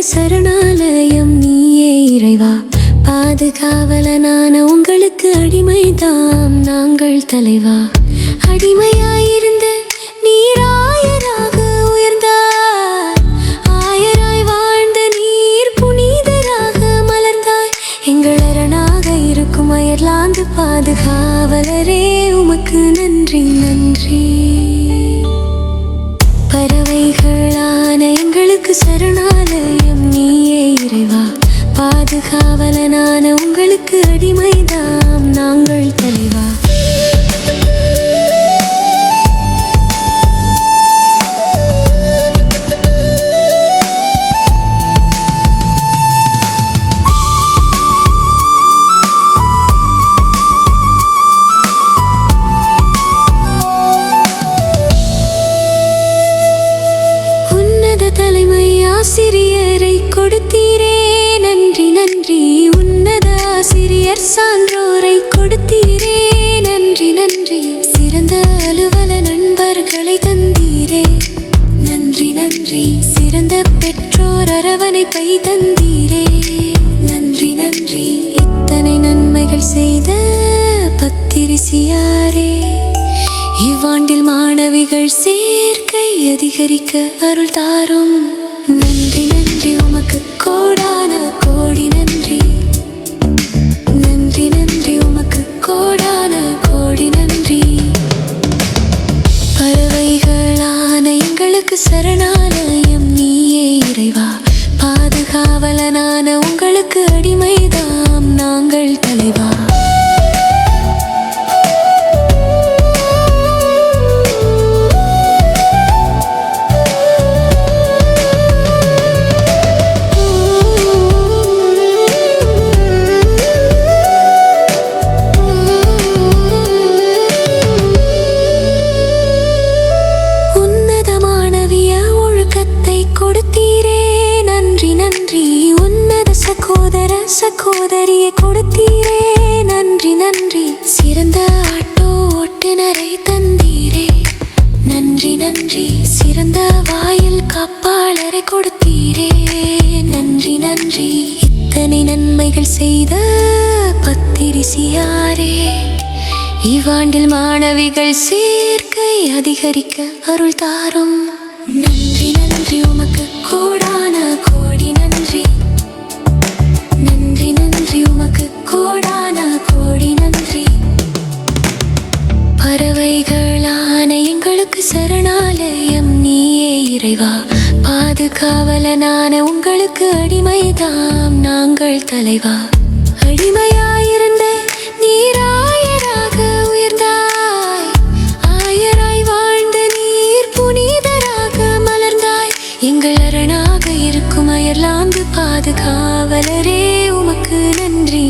சரணாலயம் நீயே இறைவா. பாதுகாவலனான உங்களுக்கு அடிமைதாம் நாங்கள் தலைவா. அடிமையாயிருந்த நீராயராக உயர்ந்தாய். ஆயராய் வாழ்ந்த நீர் புனிதராக மலர்ந்தாய். எங்கள் அரணாக இருக்கும் அயர்லாந்து பாதுகாவலரே உமக்கு நன்றி நன்றி. பறவைகளான எங்களுக்கு சரணாலயம் நீயே இறைவா. பாதுகாவலனான உங்களுக்கு அடிமைதாம் நாங்கள் தலைவா. தலைமை ஆசிரியரை கொடுத்தீரே நன்றி நன்றி. உன்னத ஆசிரியர் சான்றோரை கொடுத்தீரே நன்றி நன்றி. சிறந்த அலுவல நண்பர்களை தந்தீரே நன்றி நன்றி. சிறந்த பெற்றோர் அரவணைப்பை தந்தீரே நன்றி நன்றி. இத்தனை நன்மைகள் செய்த பத்திரிசியாரே, இவ்வாண்டில் மாணவிகள் சேர்க்கை அதிகரிக்க அருள் தாரும். நன்றி நன்றி உமக்கு கோடான கோடி நன்றி. நன்றி நன்றி உமக்கு கோடான கோடி நன்றி. பறவைகளான எங்களுக்கு சரணாலயம் நீயே இறைவா. பாதுகாவலனான உங்களுக்கு அடிமைதாம் நாங்கள் தலைவா. கொடுத்தீரே நன்றி நன்றி. உன்னத சகோதர சகோதரியை கொடுத்தீரே நன்றி நன்றி. சிறந்த ஆட்டோ ஓட்டுநரை தந்தீரே நன்றி நன்றி. சிறந்த வாயில் காப்பாளரை கொடுத்தீரே நன்றி நன்றி. இத்தனை நன்மைகள் செய்த பத்திரிசியாரே, இவ்வாண்டில் மாணவிகள் சேர்க்கை அதிகரிக்க அருள் தாரும். நன்றி நன்றி உமக்கு கோடான கோடி நன்றி. நன்றி நன்றி உமக்கு கோடான கோடி நன்றி. பறவைகளான எங்களுக்கு சரணாலயம் நீயே இறைவா. பாதுகாவலனான உங்களுக்கு அடிமைதாம் நாங்கள் தலைவா. அடிமையாயிருந்த நீராயராக உயர்ந்தாய். ஆயராய் வாழ்ந்த நீர் புனிதராக மலர்ந்தாய். எங்கள் அரணாக இருக்கும் அயர்லாந்து பாதுகாவலரே உமக்கு நன்றி.